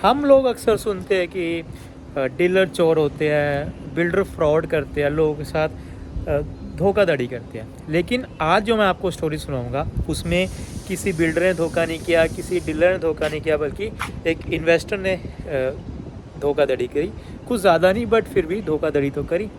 हम लोग अक्सर सुनते हैं कि डीलर चोर होते हैं, बिल्डर फ्रॉड करते हैं, लोगों के साथ धोखाधड़ी करते हैं। लेकिन आज जो मैं आपको स्टोरी सुनाऊंगा उसमें किसी बिल्डर ने धोखा नहीं किया, किसी डीलर ने धोखा नहीं किया, बल्कि एक इन्वेस्टर ने धोखाधड़ी करी। कुछ ज़्यादा नहीं, बट फिर भी धोखाधड़ी तो करी।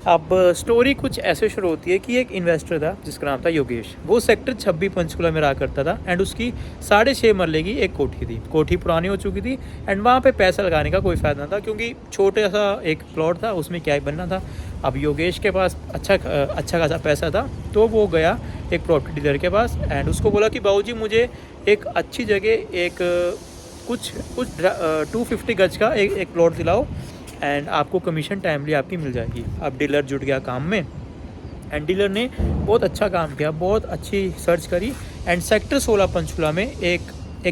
अब स्टोरी कुछ ऐसे शुरू होती है कि एक इन्वेस्टर था जिसका नाम था योगेश। वो सेक्टर 26 पंचकुला में रहा करता था एंड उसकी 6.5 मरले की एक कोठी थी। कोठी पुरानी हो चुकी थी एंड वहाँ पे पैसा लगाने का कोई फ़ायदा ना था, क्योंकि छोटा सा एक प्लॉट था, उसमें क्या ही बनना था। अब योगेश के पास अच्छा खासा पैसा था, तो वो गया एक प्रॉपर्टी डीलर के पास एंड उसको बोला कि बाबूजी मुझे एक अच्छी जगह एक कुछ 250 गज का एक प्लॉट दिलाओ एंड आपको कमीशन टाइमली आपकी मिल जाएगी। अब डीलर जुट गया काम में एंड डीलर ने बहुत अच्छा काम किया, बहुत अच्छी सर्च करी एंड सेक्टर 16 पंचकुला में एक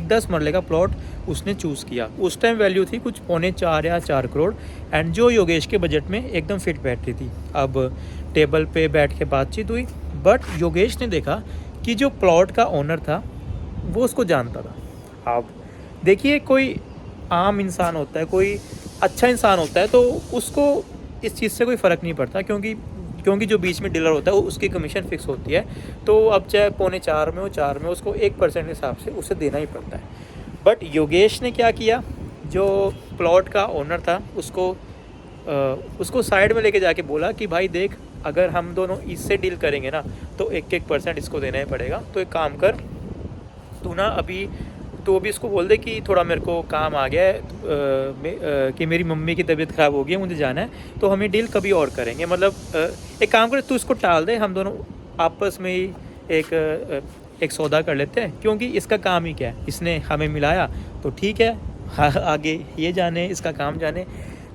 10 मरले का प्लॉट उसने चूज़ किया। उस टाइम वैल्यू थी कुछ 3.25 या 4 करोड़ एंड जो योगेश के बजट में एकदम फिट बैठ रही थी। अब टेबल पे बैठ के बातचीत हुई, बट योगेश ने देखा कि जो प्लॉट का ओनर था वो उसको जानता था। अब देखिए, कोई आम इंसान होता है, कोई अच्छा इंसान होता है, तो उसको इस चीज़ से कोई फ़र्क नहीं पड़ता, क्योंकि जो बीच में डीलर होता है वो उसकी कमीशन फिक्स होती है। तो अब चाहे 3.25 में हो 4 में, उसको 1% के हिसाब से उसे देना ही पड़ता है। बट योगेश ने क्या किया, जो प्लॉट का ओनर था उसको साइड में लेके जाके बोला कि भाई देख, अगर हम दोनों इससे डील करेंगे ना तो 1% इसको देना ही पड़ेगा। तो एक काम कर, तू ना अभी तो भी इसको बोल दे कि थोड़ा मेरे को काम आ गया है, कि मेरी मम्मी की तबीयत ख़राब हो गई है, मुझे जाना है, तो हमें डील कभी और करेंगे। मतलब एक काम कर, तू इसको टाल दे, हम दोनों आपस में ही एक सौदा कर लेते हैं, क्योंकि इसका काम ही क्या है, इसने हमें मिलाया तो ठीक है, आगे ये जाने, इसका काम जाने।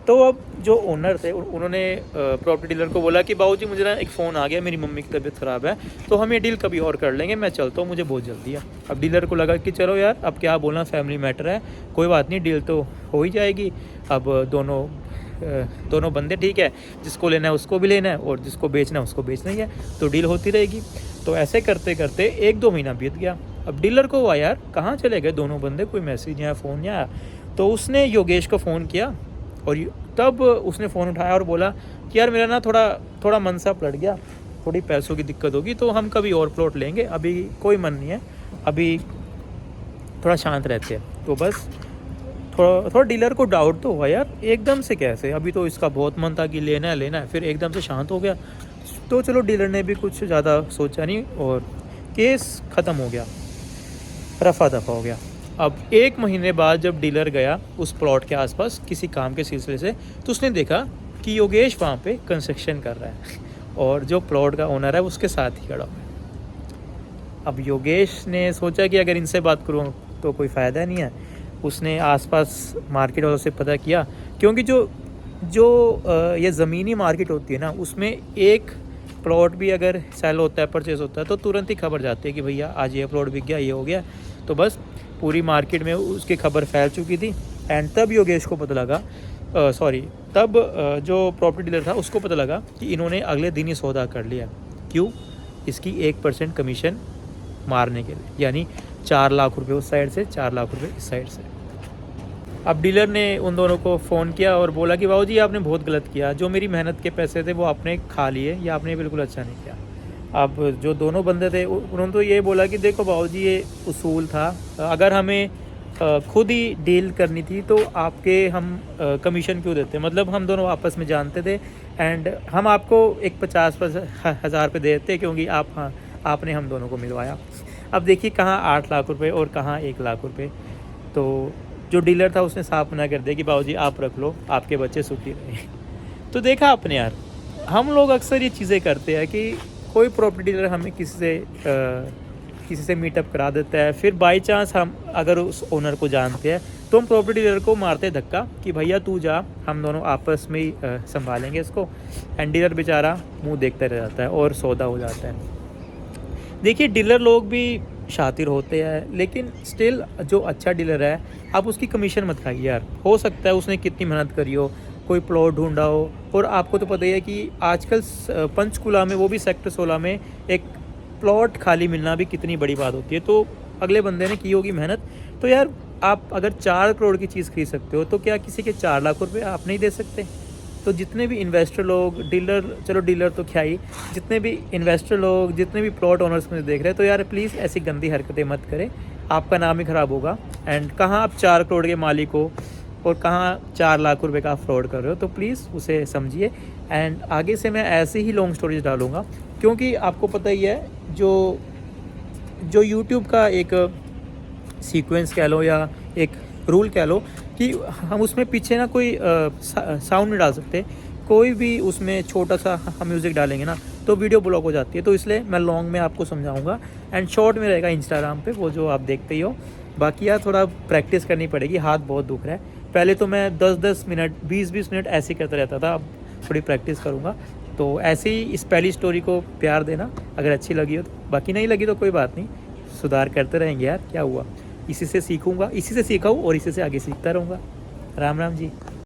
तो अब जो ओनर थे उन्होंने प्रॉपर्टी डीलर को बोला कि बाबूजी मुझे ना एक फ़ोन आ गया, मेरी मम्मी की तबीयत ख़राब है, तो हम ये डील कभी और कर लेंगे, मैं चलता हूँ, मुझे बहुत जल्दी है। अब डीलर को लगा कि चलो यार, अब क्या बोलना, फैमिली मैटर है, कोई बात नहीं, डील तो हो ही जाएगी। अब दोनों बंदे ठीक है, जिसको लेना है उसको भी लेना है और जिसको बेचना है उसको बेचना ही है, तो डील होती रहेगी। तो ऐसे करते करते 1-2 महीना बीत गया। अब डीलर को हुआ यार कहाँ चले गए दोनों बंदे, कोई मैसेज नहीं आया, फ़ोन नहीं आया। तो उसने योगेश को फ़ोन किया और तब उसने फ़ोन उठाया और बोला कि यार मेरा ना थोड़ा मन सा पलट गया, थोड़ी पैसों की दिक्कत होगी, तो हम कभी और प्लॉट लेंगे, अभी कोई मन नहीं है, अभी थोड़ा शांत रहते हैं। तो बस थोड़ा डीलर को डाउट तो हुआ यार, एकदम से कैसे, अभी तो इसका बहुत मन था कि लेना है, फिर एकदम से शांत हो गया। तो चलो, डीलर ने भी कुछ ज़्यादा सोचा नहीं और केस ख़त्म हो गया, रफा दफा हो गया। अब 1 महीने बाद जब डीलर गया उस प्लॉट के आसपास किसी काम के सिलसिले से, तो उसने देखा कि योगेश वहाँ पे कंस्ट्रक्शन कर रहा है और जो प्लॉट का ओनर है उसके साथ ही खड़ा हुआ है। अब योगेश ने सोचा कि अगर इनसे बात करूँ तो कोई फ़ायदा नहीं है। उसने आसपास मार्केट वालों से पता किया, क्योंकि जो ये ज़मीनी मार्केट होती है ना, उसमें एक प्लॉट भी अगर सेल होता है, परचेज़ होता है, तो तुरंत ही खबर जाती है कि भैया आज ये प्लॉट बिक गया, ये हो गया। तो बस पूरी मार्केट में उसकी खबर फैल चुकी थी एंड तब योगेश को पता लगा, जो प्रॉपर्टी डीलर था उसको पता लगा कि इन्होंने अगले दिन ही सौदा कर लिया। क्यों? इसकी 1% कमीशन मारने के लिए, यानी 4 लाख रुपए उस साइड से, 4 लाख रुपए इस साइड से। अब डीलर ने उन दोनों को फ़ोन किया और बोला कि बाबूजी आपने बहुत गलत किया, जो मेरी मेहनत के पैसे थे वो आपने खा लिए, या आपने बिल्कुल अच्छा नहीं किया। अब जो दोनों बंदे थे उन्होंने तो ये बोला कि देखो बाबूजी, ये उसूल था, अगर हमें खुद ही डील करनी थी तो हम कमीशन क्यों देते, मतलब हम दोनों आपस में जानते थे एंड हम आपको एक 50,000 रुपये देते, क्योंकि आपने हम दोनों को मिलवाया। अब देखिए, कहाँ 8 लाख रुपए और कहाँ 1 लाख रुपए। तो जो डीलर था उसने साफ मना कर दिया कि बाबूजी आप रख लो, आपके बच्चे सुखी रहे। तो देखा आपने यार, हम लोग अक्सर ये चीज़ें करते हैं कि कोई प्रॉपर्टी डीलर हमें किसी से मीटअप करा देता है, फिर बाई चांस हम अगर उस ओनर को जानते हैं तो हम प्रॉपर्टी डीलर को मारते धक्का कि भैया तू जा, हम दोनों आपस में ही संभालेंगे इसको। एंड डीलर बेचारा मुंह देखता रह जाता है और सौदा हो जाता है। देखिए, डीलर लोग भी शातिर होते हैं, लेकिन स्टिल जो अच्छा डीलर है आप उसकी कमीशन मत खाइए यार। हो सकता है उसने कितनी मेहनत करी हो, कोई प्लॉट ढूंढा हो, और आपको तो पता ही है कि आजकल पंचकुला में, वो भी सेक्टर 16 में, एक प्लॉट खाली मिलना भी कितनी बड़ी बात होती है। तो अगले बंदे ने की होगी मेहनत, तो यार आप अगर 4 करोड़ की चीज़ खरीद सकते हो तो क्या किसी के 4 लाख रुपए आप नहीं दे सकते? तो जितने भी इन्वेस्टर लोग, डीलर, चलो डीलर तो क्या ही, जितने भी इन्वेस्टर लोग, जितने भी प्लॉट ओनर्स मुझे देख रहे हैं, तो यार प्लीज़ ऐसी गंदी हरकतें मत करें, आपका नाम ही ख़राब होगा। एंड कहाँ आप 4 करोड़ के मालिक हो और कहाँ 4 लाख रुपए का आप फ्रॉड कर रहे हो, तो प्लीज़ उसे समझिए। एंड आगे से मैं ऐसे ही लॉन्ग स्टोरीज डालूँगा, क्योंकि आपको पता ही है जो जो यूट्यूब का एक सीक्वेंस कह लो या एक रूल कह लो कि हम उसमें पीछे ना कोई साउंड नहीं डाल सकते। कोई भी उसमें छोटा सा हम म्यूज़िक डालेंगे ना तो वीडियो ब्लॉक हो जाती है। तो इसलिए मैं लॉन्ग में आपको समझाऊंगा एंड शॉर्ट में रहेगा इंस्टाग्राम पे, वो जो आप देखते ही हो। बाकी यार थोड़ा प्रैक्टिस करनी पड़ेगी, हाथ बहुत दुख रहा है। पहले तो मैं 10-10 मिनट 20-20 मिनट ऐसे ही करता रहता था, अब थोड़ी प्रैक्टिस करूँगा। तो ऐसे ही इस पहली स्टोरी को प्यार देना, अगर अच्छी लगी हो तो। बाकी नहीं लगी तो कोई बात नहीं, सुधार करते रहेंगे यार, क्या हुआ। इसी से सीखूंगा, इसी से सीखा हूँ और इसी से आगे सीखता रहूँगा। राम राम जी।